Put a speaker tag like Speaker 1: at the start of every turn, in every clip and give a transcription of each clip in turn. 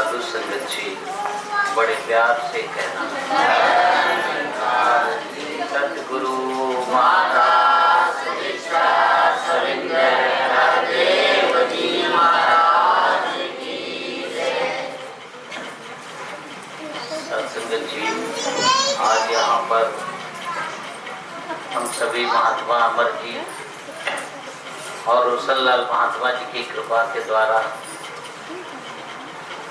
Speaker 1: साधु संगत जी बड़े प्यार से कहना, सतगुरु महाराज हरदेव जी महाराज की जय। सत्संगत जी, आज यहाँ पर हम सभी महात्मा अमर जी और रोशनलाल महात्मा जी की कृपा के द्वारा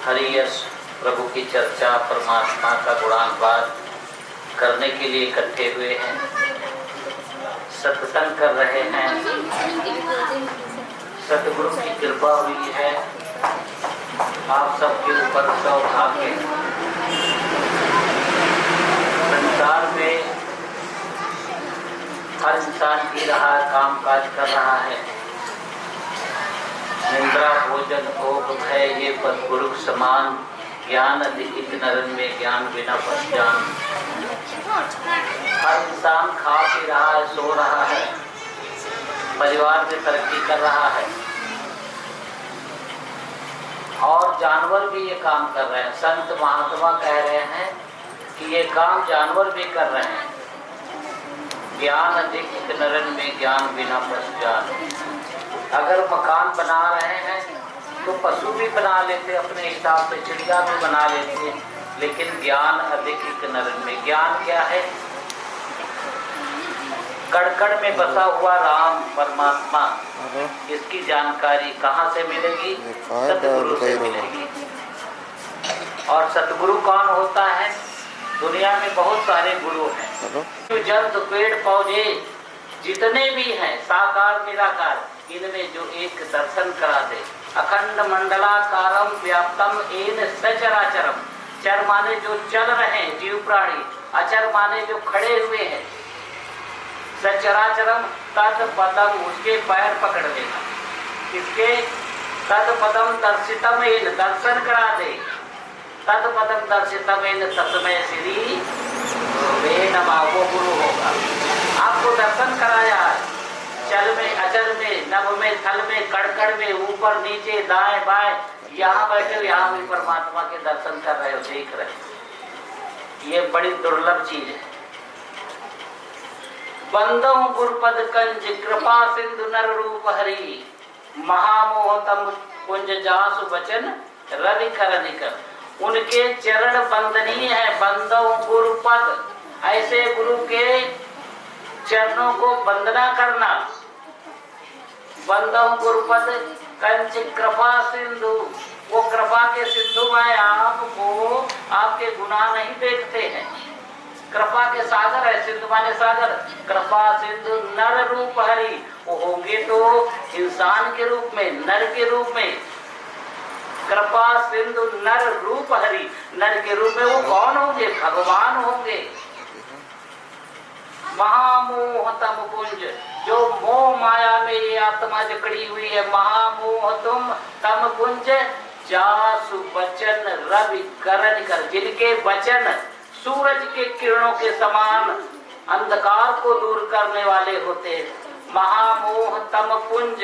Speaker 1: हरि यश प्रभु की चर्चा, परमात्मा का गुणानुवाद करने के लिए इकट्ठे हुए हैं, सत्संग कर रहे हैं। सतगुरु की कृपा हुई है आप सबके ऊपर सौभाग्य। संसार में हर इंसान जी रहा, काम काज कर रहा है। निंद्रा भोजन भोग भय ये पद गुरु समान, ज्ञान अधिक नरन में ज्ञान बिना पहचान। हर इंसान खा पी रहा है, सो रहा है, परिवार में तरक्की कर रहा है और जानवर भी ये काम कर रहे हैं। संत महात्मा कह रहे हैं कि ये काम जानवर भी कर रहे हैं। ज्ञान अधिक नरन में ज्ञान बिना पहचान। अगर मकान बना रहे हैं तो पशु भी बना लेते, अपने हिसाब से चिड़िया भी बना लेते, लेकिन ज्ञान अधिक नरन में। ज्ञान क्या है? कड़ में बसा हुआ राम परमात्मा, इसकी जानकारी कहाँ से मिलेगी? सतगुरु से मिलेगी। और सतगुरु कौन होता है? दुनिया में बहुत सारे गुरु हैं। जंतु पेड़ पौधे जितने भी हैं, साकार निराकार, इनमें जो एक दर्शन करा दे। अखंड मंडलाकारम व्याप्तम येन सचराचरम। चर माने जो चल रहे हैं जीव प्राणी, अचर माने जो खड़े हुए हैं। सचराचरम तद पदम, उसके पैर पकड़ लेना। इसके तद पदम दर्शितम येन, दर्शन करा दे। तद पदम दर्शितम येन तस्मै श्री वे नमः, वो गुरु होगा। आपको दर्शन कराया है, चल में, अचल में, नभ में, थल में, कड़कड़ में, ऊपर नीचे, दाएं बाएं, यहाँ बैठे हो, यहाँ भी परमात्मा के दर्शन कर रहे हो, देख रहे हो। ये बड़ी दुर्लभ चीज है। बंदो गुरुपद कंज कृपा सिंधु नर रूप हरि, महामोहतम कुंज जासु बचन रवि कर निकर। उनके चरण बंदनीय है। बंदो गुरुपद, ऐसे गुरु के चरणों को वंदना करना। बंदो गुरुपद कंच कृपा सिंधु, वो कृपा के सिंधु में आपको आपके गुनाह नहीं देखते हैं। कृपा के सागर है, सिंधु माने सागर। कृपा सिंधु नर रूप हरि, वो होंगे तो इंसान के रूप में, नर के रूप में। कृपा सिंधु नर रूप हरि, नर के रूप में वो कौन होंगे? भगवान होंगे। महामोहतम कुंज, जो मोह माया में ये आत्मा जकड़ी हुई है, महामोहतम तम कुंज जासु बचन रवि करण कर। जिनके वचन सूरज के किरणों के समान अंधकार को दूर करने वाले होते हैं। महामोहतम कुंज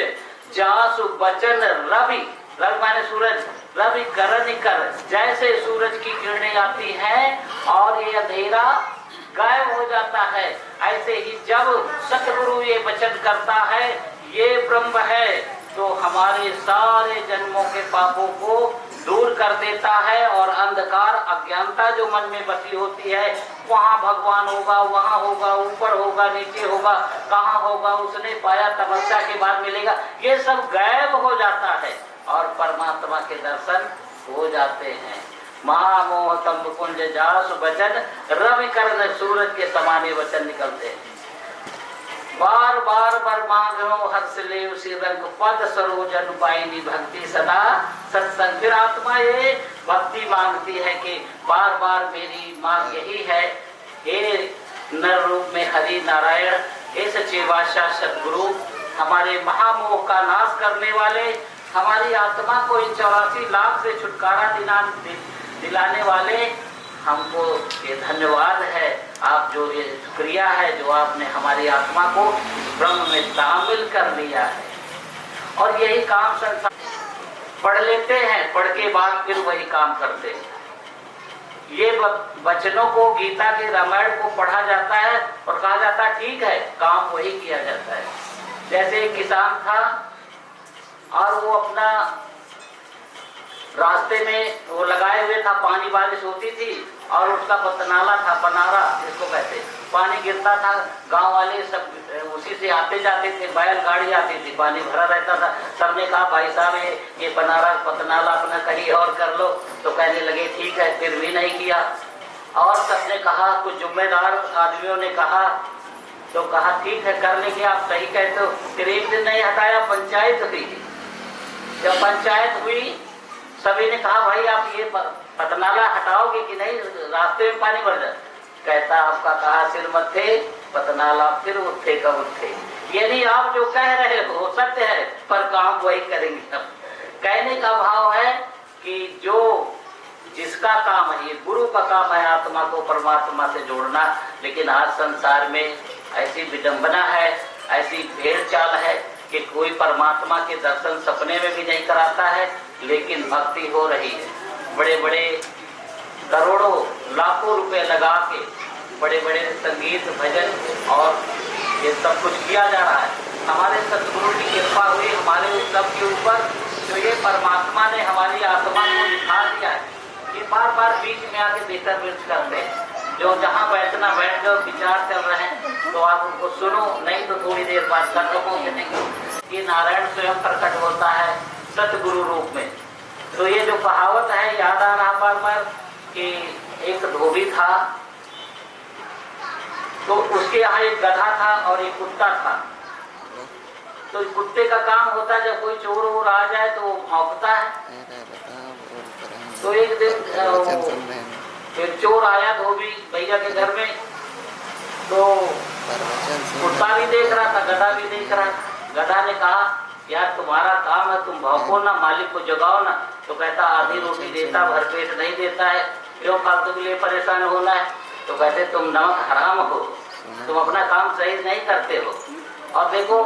Speaker 1: जासु बचन रवि, रवि माने सूरज, रवि करण कर। जैसे सूरज की किरणें आती हैं और ये अंधेरा गायब हो जाता है, ऐसे ही जब सतगुरु ये वचन करता है, ये ब्रह्म है, तो हमारे सारे जन्मों के पापों को दूर कर देता है। और अंधकार, अज्ञानता जो मन में बसी होती है, वहाँ भगवान होगा, वहाँ होगा, ऊपर होगा, नीचे होगा, कहाँ होगा, उसने पाया, तपस्या के बाद मिलेगा, ये सब गायब हो जाता है और परमात्मा के दर्शन हो जाते हैं। महामोहतम कुंज जासु बचन रवि करण, सूरज के समाने वचन निकलते हैं। बार बार बर मांगो हर्ष ले उसी रंग, पद सरोजन पाइनी भक्ति सदा सत्संग। फिर आत्मा ये भक्ति मांगती है कि बार बार मेरी मांग यही है, हे नर रूप में हरि नारायण, हे सच्चे बादशाह सतगुरु, हमारे महामोह का नाश करने वाले, हमारी आत्मा को इन 84 लाख से छुटकारा दिलाने वाले, हमको ये धन्यवाद है। आप जो ये शुक्रिया है जो आपने हमारी आत्मा को ब्रह्म में शामिल कर लिया है। और यही काम संसार पढ़ लेते हैं, पढ़ के बाद फिर वही काम करते हैं। ये वचनों को, गीता के, रामायण को पढ़ा जाता है और कहा जाता है ठीक है, काम वही किया जाता है। जैसे एक किसान था और वो अपना रास्ते में वो लगाए हुए था, पानी बारिश होती थी और उसका पतनाला था, पनारा जिसको कहते, पानी गिरता था, गांव वाले सब उसी से आते जाते थे, बैल गाड़ी आती थी, पानी भरा रहता था। सबने कहा भाई साहब ये पनारा पतनाला अपना कहीं और कर लो, तो कहने लगे ठीक है, फिर भी नहीं किया। और सबने कहा, कुछ जिम्मेदार आदमियों ने कहा, तो कहा ठीक है कर लेंगे, आप सही कहते हो। फिर एक दिन नहीं हटाया, पंचायत हुई। जब पंचायत हुई, सभी ने कहा भाई आप ये पतनाला हटाओगे कि नहीं, रास्ते में पानी भर जाए। कहता आपका कहा सिर मत्थे, पतनाला फिर उठे का उठे। यानी आप जो कह रहे हो सत्य है, पर काम वही करेंगे हम। कहने का भाव है कि जो जिसका काम है, ये गुरु का काम है आत्मा को परमात्मा से जोड़ना। लेकिन आज संसार में ऐसी विडंबना है, ऐसी भेड़ चाल है कि कोई परमात्मा के दर्शन सपने में भी नहीं कराता है, लेकिन भक्ति हो रही है। बड़े बड़े करोड़ों लाखों रुपए लगा के बड़े बड़े संगीत भजन और ये सब कुछ किया जा रहा है। हमारे सतगुरु की कृपा हुई हमारे उस सब के ऊपर, तो ये परमात्मा ने हमारी आत्मा को दिखा दिया है। ये बार बार बीच में आके बेहतर विर्च करते हैं, जो जहाँ बैठना बैठ जाओ, विचार चल रहे हैं तो आप उनको सुनो, नहीं तो थोड़ी देर बाद कर सकोगे नहीं। ये नारायण स्वयं प्रकट होता है सतगुरु रूप में। तो ये जो कहावत है याद आ रहा बार बार कि एक धोबी था, तो उसके यहाँ एक गधा था और एक कुत्ता था। तो कुत्ते का काम होता है जब कोई चोर वोर आ जाए तो वो भौंकता है। तो एक दिन एक चोर आया धोबी भैया के घर में, तो कुत्ता भी देख रहा था, गधा भी देख रहा था। गधा ने कहा यार तुम्हारा काम है, तुम भौंको ना, मालिक को जगाओ ना। तो कहता आधी रोटी देता, भरपेट नहीं देता है, क्यों फालतू के लिए परेशान होना है। तो कहते तुम नमक हराम हो, तुम अपना काम सही नहीं करते हो, और देखो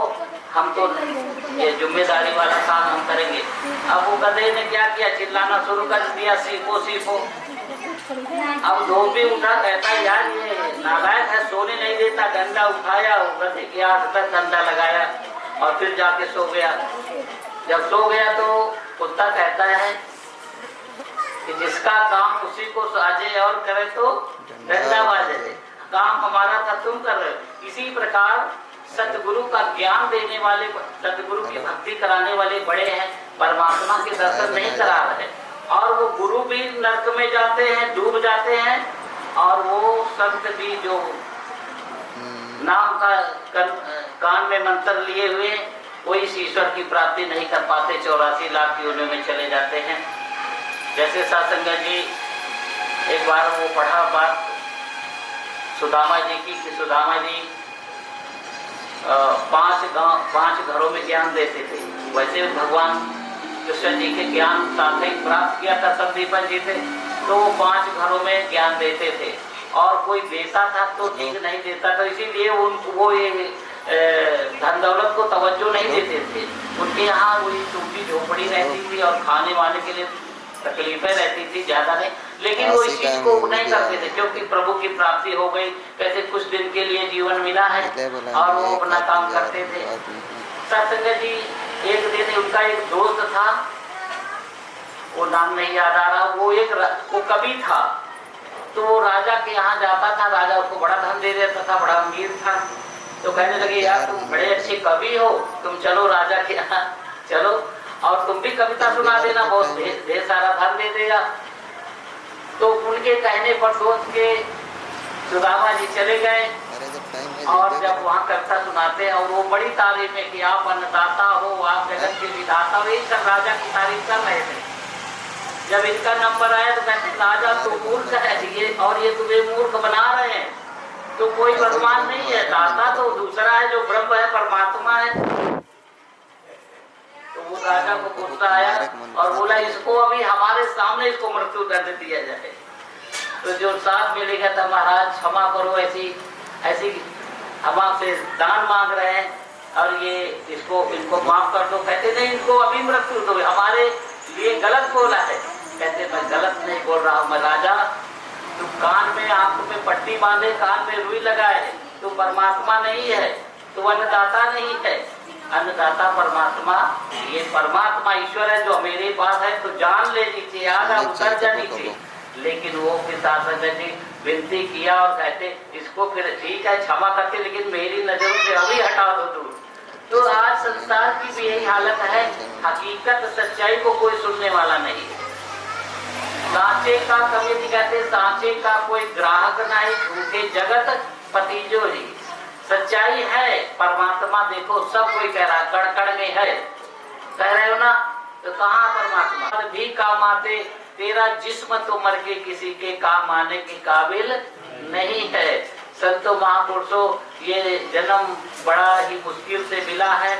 Speaker 1: हम तो ये जिम्मेदारी वाला काम हम करेंगे। अब वो गधे ने क्या किया, चिल्लाना शुरू कर दिया, सीखो सीखो। अब धोबी उठा, कहता यार ये नालायक है, सोने नहीं देता। डंडा उठाया, गधे के हाथ तक डंडा लगाया और फिर जाके सो गया। जब सो गया तो कुत्ता कहता है कि जिसका काम उसी को साजे और करे तो डंडा बाजे। काम हमारा था, तुम कर रहे हो। इसी प्रकार सतगुरु का ज्ञान देने वाले, सतगुरु की भक्ति कराने वाले बड़े हैं, परमात्मा के दर्शन नहीं करा रहे, और वो गुरु भी नरक में जाते हैं, डूब जाते हैं, और वो संत भी जो नाम का कान में मंत्र लिए हुए वो इस ईश्वर की प्राप्ति नहीं कर पाते, 84 लाख योनियों में चले जाते हैं। जैसे सत्संग जी एक बार वो पढ़ा बात सुदामा जी की, कि सुदामा जी 5 घरों में ज्ञान देते थे। वैसे भगवान कृष्ण जी के ज्ञान साथ ही प्राप्त किया था संदीपन जी थे, तो वो 5 घरों में ज्ञान देते थे, और कोई देता था तो ठीक नहीं देता था, इसीलिए वो ये धन दौलत को तवज्जो नहीं देते थे। उनके यहाँ वही टूटी झोपड़ी रहती थी और खाने वाने के लिए तकलीफें रहती थी, ज्यादा नहीं, लेकिन वो इस चीज को नहीं करते थे, क्योंकि प्रभु की प्राप्ति हो गई, कैसे कुछ दिन के लिए जीवन मिला है, और वो अपना काम करते थे। सत्संग जी एक दिन उनका एक दोस्त था, वो नाम नहीं याद आ रहा, वो कवि था, तो वो राजा के यहाँ जाता था, राजा उसको बड़ा धन दे देता था, बड़ा अमीर था। तो कहने लगे यार तुम बड़े अच्छे कवि हो, तुम चलो राजा के यहाँ चलो, और तुम भी कविता सुना देना, बहुत ढेर सारा धन दे देगा। तो उनके कहने पर दोस्त के सुदामा जी चले गए, और जब वहाँ कविता सुनाते हैं, और वो बड़ी तारीफ है कि आप अन्नदाता हो, आप जगत के विधाता हो, ये सब राजा की तारीफ कर रहे थे। जब इनका नंबर आया तो कहते राजा तो मूर्ख है ये, और ये तुम्हें मूर्ख बना रहे हैं, तो कोई भगवान नहीं है, दाता तो दूसरा है जो ब्रह्म है, परमात्मा है। तो वो राजा को गुस्सा आया और बोला इसको अभी हमारे सामने इसको मृत्यु दंड दिया जाए। तो जो साथ में लेगा था, महाराज क्षमा करो, ऐसी हम आपसे दान मांग रहे हैं और ये इनको माफ कर दो। कहते नहीं, इनको अभी मृत्यु दो, हमारे ये गलत बोला है। कहते मैं गलत नहीं बोल रहा हूँ, मैं राजा, तू कान में आंख में पट्टी बांधे, कान में रुई लगाए, तू परमात्मा नहीं है, तू अन्नदाता नहीं है। अन्नदाता परमात्मा, ये परमात्मा ईश्वर है जो मेरे पास है, तो जान ले नीचे, आजा उतर जा नीचे। लेकिन वो पिताश्री जी विनती किया और कहते इसको फिर ठीक है क्षमा करते, लेकिन मेरी नजरों से अभी हटा दो दूर। तो आज संसार की भी यही हालत है, हकीकत सच्चाई को कोई सुनने वाला नहीं है। सांचे का कवि जी कहते सांचे का कोई ग्राहक नहीं, झूठे जगत पतिजो जी। सच्चाई है, परमात्मा देखो सब कोई कह रहा कण कण में है, कह रहे हो ना, तो कहाँ परमात्मा भी काम आते, तेरा जिस्म तो मर के किसी के काम आने के काबिल नहीं है। संतो महापुरुषों, ये जन्म बड़ा ही मुश्किल से मिला है,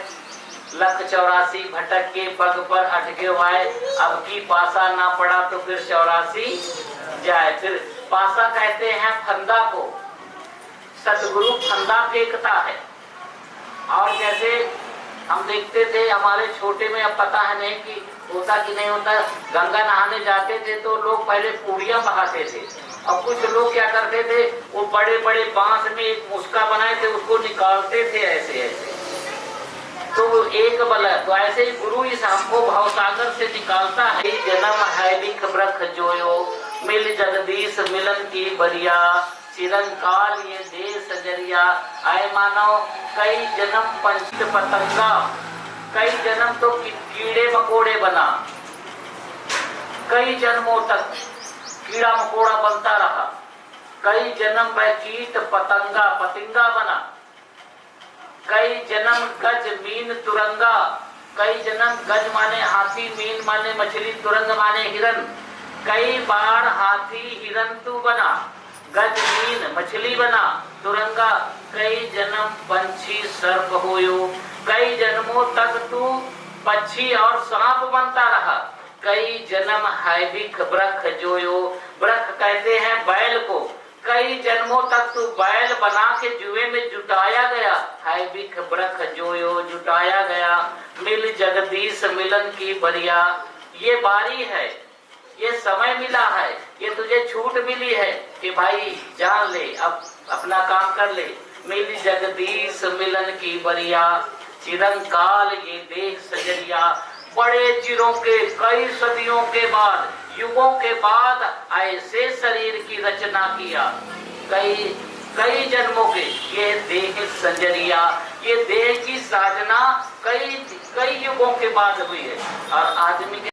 Speaker 1: 184 भटक के पग पर अटके वाए, अब की पासा ना पड़ा तो फिर 84 जाए। फिर पासा कहते हैं फंदा को, सतगुरु फंदा फेंकता है। और जैसे हम देखते थे हमारे छोटे में, अब पता है नहीं कि होता कि नहीं होता, गंगा नहाने जाते थे तो लोग पहले पूड़ियां बहाते थे, अब कुछ लोग क्या करते थे, वो बड़े बड़े बांस में एक मुस्का बनाए थे, उसको निकालते थे ऐसे ऐसे, तो एक बल। तो ऐसे ही गुरु इस हमको भवसागर से निकालता है। जन्म है बिख ब्रख जोयो, मिल जगदीश मिलन की बरिया, चिरंकाल ये देश जरिया। आए मानो कई जन्म पंचित पतंगा, कई जन्म तो कीड़े मकोड़े बना, कई जन्मों तक कीड़ा मकोड़ा बनता रहा, कई जन्म वह कीट पतंगा पतिंगा बना, कई जन्म गज मीन तुरंगा, कई जन्म गज माने हाथी, मीन माने मछली, तुरंग माने हिरन। कई बार हाथी हिरन तू बना, गज मीन मछली बना, तुरंगा कई जन्म पंछी सर्प होयो, कई जन्मों तक तू पक्षी और सांप बनता रहा, कई जन्म हैबिक ब्रख जोयो, ब्रख कहते हैं बैल को, कई जन्मों तक तू बैल बना के जुए में जुटाया गया, हैबिक ब्रख जोयो जुटाया गया, मिल जगदीश मिलन की बरिया। ये बारी है, ये समय मिला है, ये तुझे छूट मिली है कि भाई जान ले, अब अपना काम कर ले। मिल जगदीश मिलन की बरिया, चिरंकाल ये देह सजरिया। बड़े चिरों के कई सदियों के बाद, युगों के बाद ऐसे शरीर की रचना किया, कई जन्मों के ये देह सजरिया। ये देह की साजना कई युगों के बाद हुई है। और आदमी के